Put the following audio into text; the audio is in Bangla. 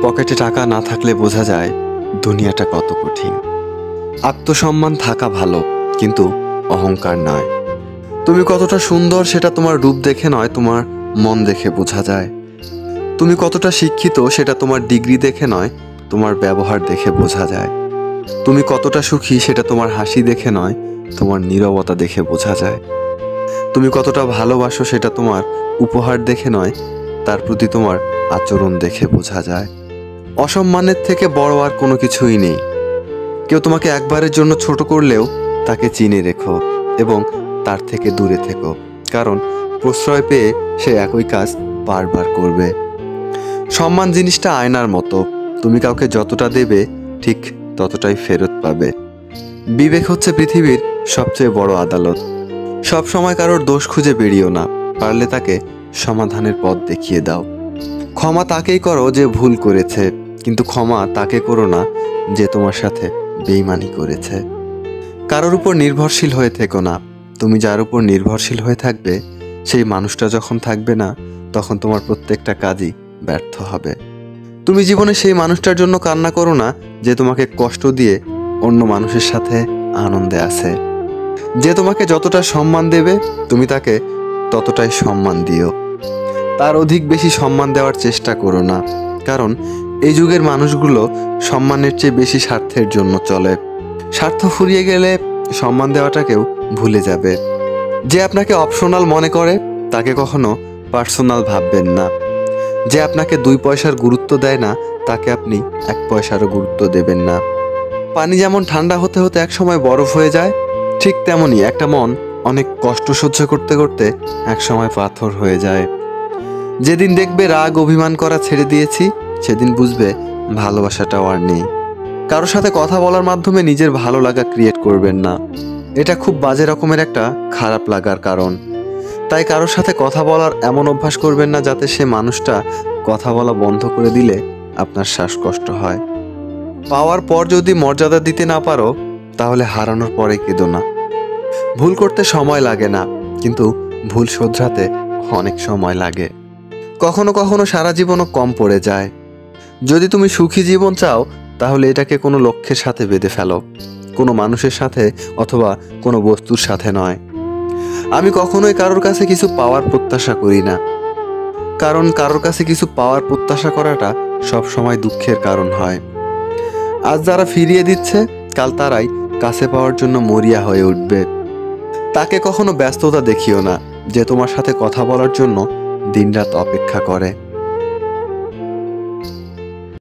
পকেটে টাকা না থাকলে বোঝা যায় দুনিয়াটা কত কঠিন। আত্মসম্মান থাকা ভালো, কিন্তু অহংকার নয়। তুমি কতটা সুন্দর সেটা তোমার রূপ দেখে নয়, তোমার মন দেখে বোঝা যায়। তুমি কতটা শিক্ষিত সেটা তোমার ডিগ্রি দেখে নয়, তোমার ব্যবহার দেখে বোঝা যায়। তুমি কতটা সুখী সেটা তোমার হাসি দেখে নয়, তোমার নীরবতা দেখে বোঝা যায়। তুমি কতটা ভালোবাসো সেটা তোমার উপহার দেখে নয়, তার প্রতি তোমার আচরণ দেখে বোঝা যায়। অসম্মানের থেকে বড় আর কোনো কিছুই নেই। কেউ তোমাকে একবারের জন্য ছোট করলেও তাকে চিনে রেখো এবং তার থেকে দূরে থেকো, কারণ প্রশ্রয় পেয়ে সে একই কাজ বারবার করবে। সম্মান জিনিসটা আয়নার মতো, তুমি কাউকে যতটা দেবে ঠিক ততটাই ফেরত পাবে। বিবেক হচ্ছে পৃথিবীর সবচেয়ে বড় আদালত। সব সময় কারোর দোষ খুঁজে বেরিও না, পারলে তাকে সমাধানের পথ দেখিয়ে দাও। ক্ষমা তাকেই করো যে ভুল করেছে, কিন্তু ক্ষমা তাকে করো না যে তোমার সাথে বেইমানি করেছে। কারোর উপর নির্ভরশীল হয়ে থেকো না। তুমি যার উপর নির্ভরশীল হয়ে থাকবে সেই মানুষটা যখন থাকবে না, তখন তোমার প্রত্যেকটা কাজই ব্যর্থ হবে। তুমি জীবনে সেই মানুষটার জন্য কান্না করো না যে তোমাকে কষ্ট দিয়ে অন্য মানুষের সাথে আনন্দে আছে। যে তোমাকে যতটা সম্মান দেবে তুমি তাকে ততটাই সম্মান দিও। তার অধিক বেশি সম্মান দেওয়ার চেষ্টা করো না, কারণ এই যুগের মানুষগুলো সম্মানের চেয়ে বেশি স্বার্থের জন্য চলে। স্বার্থ ফুরিয়ে গেলে সম্মান দেওয়াটাকেও ভুলে যাবে। যে আপনাকে অপশনাল মনে করে তাকে কখনো পার্সোনাল ভাববেন না। যে আপনাকে 2 পয়সার গুরুত্ব দেয় না তাকে আপনি 1 পয়সারও গুরুত্ব দেবেন না। পানি যেমন ঠান্ডা হতে হতে একসময় বরফ হয়ে যায়, ঠিক তেমনই একটা মন অনেক কষ্ট সহ্য করতে করতে একসময় পাথর হয়ে যায়। যেদিন দেখবে রাগ অভিমান করা ছেড়ে দিয়েছি, সেদিন বুঝবে ভালোবাসাটাও আর নেই। কারোর সাথে কথা বলার মাধ্যমে নিজের ভালো লাগা ক্রিয়েট করবেন না, এটা খুব বাজে রকমের একটা খারাপ লাগার কারণ। তাই কারোর সাথে কথা বলার এমন অভ্যাস করবেন না যাতে সে মানুষটা কথা বলা বন্ধ করে দিলে আপনার শ্বাসকষ্ট হয়। পাওয়ার পর যদি মর্যাদা দিতে না পারো তাহলে হারানোর পরে কেঁদো না। ভুল করতে সময় লাগে না, কিন্তু ভুল শোধরাতে অনেক সময় লাগে। কখনো কখনো সারা জীবনও কম পড়ে যায়। যদি তুমি সুখী জীবন চাও তাহলে এটাকে কোনো লক্ষ্যের সাথে বেঁধে ফেলো, কোনো মানুষের সাথে অথবা কোনো বস্তুর সাথে নয়। আমি কখনোই কারোর কাছে কিছু পাওয়ার প্রত্যাশা করি না, কারণ কারোর কাছে কিছু পাওয়ার প্রত্যাশা করাটা সব সময় দুঃখের কারণ হয়। আজ যারা ফিরিয়ে দিচ্ছে কাল তারাই কাছে পাওয়ার জন্য মরিয়া হয়ে উঠবে। তাকে কখনো ব্যস্ততা দেখিও না যে তোমার সাথে কথা বলার জন্য দিনরাত অপেক্ষা করে।